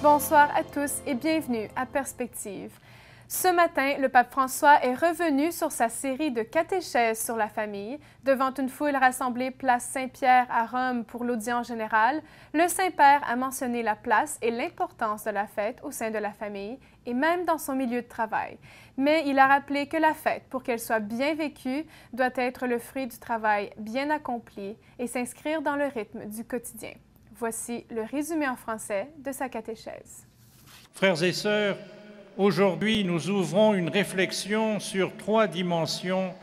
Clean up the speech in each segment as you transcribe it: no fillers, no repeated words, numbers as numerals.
Bonsoir à tous et bienvenue à Perspective. Ce matin, le pape François est revenu sur sa série de catéchèses sur la famille. Devant une foule rassemblée place Saint-Pierre à Rome pour l'audience générale, le Saint-Père a mentionné la place et l'importance de la fête au sein de la famille et même dans son milieu de travail. Mais il a rappelé que la fête, pour qu'elle soit bien vécue, doit être le fruit du travail bien accompli et s'inscrire dans le rythme du quotidien. Voici le résumé en français de sa catéchèse. Frères et sœurs, aujourd'hui, nous ouvrons une réflexion sur 3 dimensions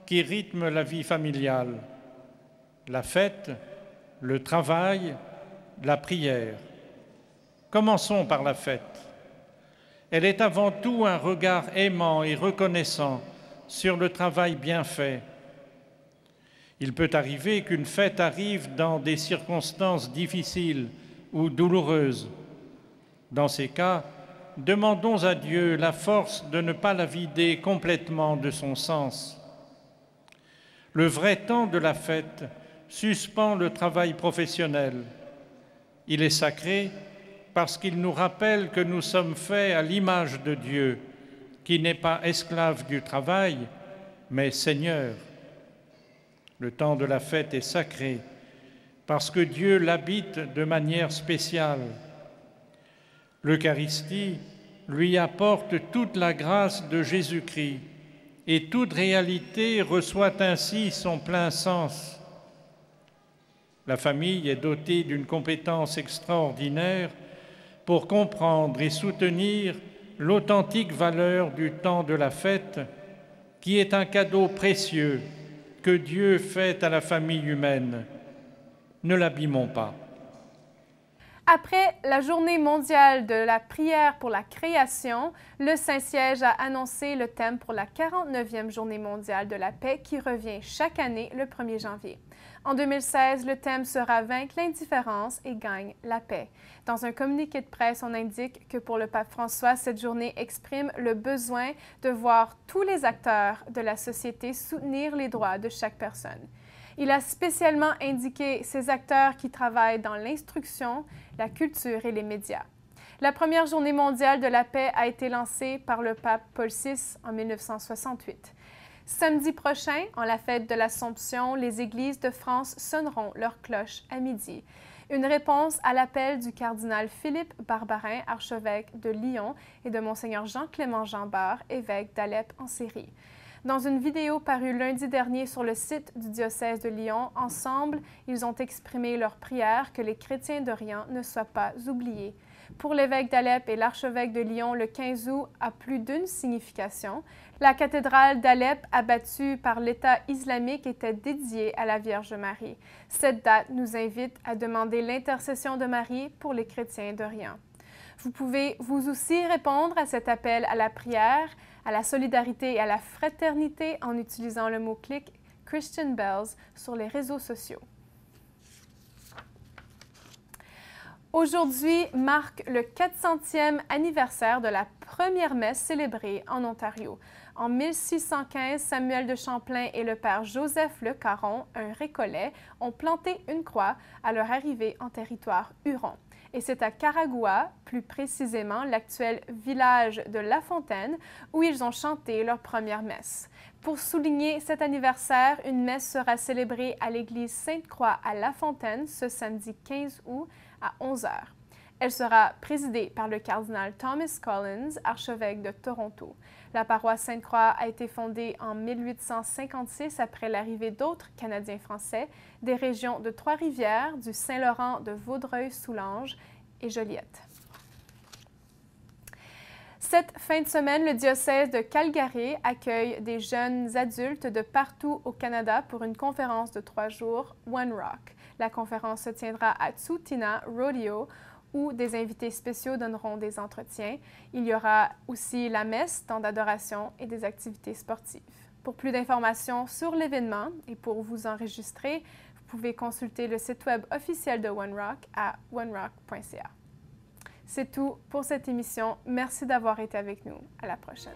qui rythment la vie familiale: la fête, le travail, la prière. Commençons par la fête. Elle est avant tout un regard aimant et reconnaissant sur le travail bien fait. Il peut arriver qu'une fête arrive dans des circonstances difficiles ou douloureuses. Dans ces cas, demandons à Dieu la force de ne pas la vider complètement de son sens. Le vrai temps de la fête suspend le travail professionnel. Il est sacré parce qu'il nous rappelle que nous sommes faits à l'image de Dieu, qui n'est pas esclave du travail, mais Seigneur. Le temps de la fête est sacré parce que Dieu l'habite de manière spéciale. L'Eucharistie lui apporte toute la grâce de Jésus-Christ et toute réalité reçoit ainsi son plein sens. La famille est dotée d'une compétence extraordinaire pour comprendre et soutenir l'authentique valeur du temps de la fête, qui est un cadeau précieux que Dieu fait à la famille humaine. Ne l'abîmons pas. Après la Journée mondiale de la prière pour la création, le Saint-Siège a annoncé le thème pour la 49e Journée mondiale de la paix qui revient chaque année le 1er janvier. En 2016, le thème sera « Vaincre l'indifférence et gagne la paix ». Dans un communiqué de presse, on indique que pour le pape François, cette journée exprime le besoin de voir tous les acteurs de la société soutenir les droits de chaque personne. Il a spécialement indiqué ces acteurs qui travaillent dans l'instruction, la culture et les médias. La première journée mondiale de la paix a été lancée par le pape Paul VI en 1968. Samedi prochain, en la fête de l'Assomption, les églises de France sonneront leurs cloches à midi. Une réponse à l'appel du cardinal Philippe Barbarin, archevêque de Lyon, et de Monseigneur Jean-Clément Jambard, évêque d'Alep en Syrie. Dans une vidéo parue lundi dernier sur le site du diocèse de Lyon, ensemble, ils ont exprimé leur prière que les chrétiens d'Orient ne soient pas oubliés. Pour l'évêque d'Alep et l'archevêque de Lyon, le 15 août a plus d'une signification. La cathédrale d'Alep, abattue par l'État islamique, était dédiée à la Vierge Marie. Cette date nous invite à demander l'intercession de Marie pour les chrétiens d'Orient. Vous pouvez vous aussi répondre à cet appel à la prière, à la solidarité et à la fraternité en utilisant le mot-clic Christian Bells sur les réseaux sociaux. Aujourd'hui marque le 400e anniversaire de la première messe célébrée en Ontario. En 1615, Samuel de Champlain et le père Joseph Le Caron, un Récollet, ont planté une croix à leur arrivée en territoire Huron. Et c'est à Carhagouha, plus précisément l'actuel village de La Fontaine, où ils ont chanté leur première messe. Pour souligner cet anniversaire, une messe sera célébrée à l'église Sainte-Croix à La Fontaine ce samedi 15 août à 11 h. Elle sera présidée par le cardinal Thomas Collins, archevêque de Toronto. La paroisse Sainte-Croix a été fondée en 1856 après l'arrivée d'autres Canadiens français des régions de Trois-Rivières, du Saint-Laurent, de Vaudreuil-Soulanges et Joliette. Cette fin de semaine, le diocèse de Calgary accueille des jeunes adultes de partout au Canada pour une conférence de 3 jours, One Rock. La conférence se tiendra à Tsutina Rodeo, où des invités spéciaux donneront des entretiens. Il y aura aussi la messe, temps d'adoration et des activités sportives. Pour plus d'informations sur l'événement et pour vous enregistrer, vous pouvez consulter le site web officiel de One Rock à onerock.ca. C'est tout pour cette émission. Merci d'avoir été avec nous. À la prochaine.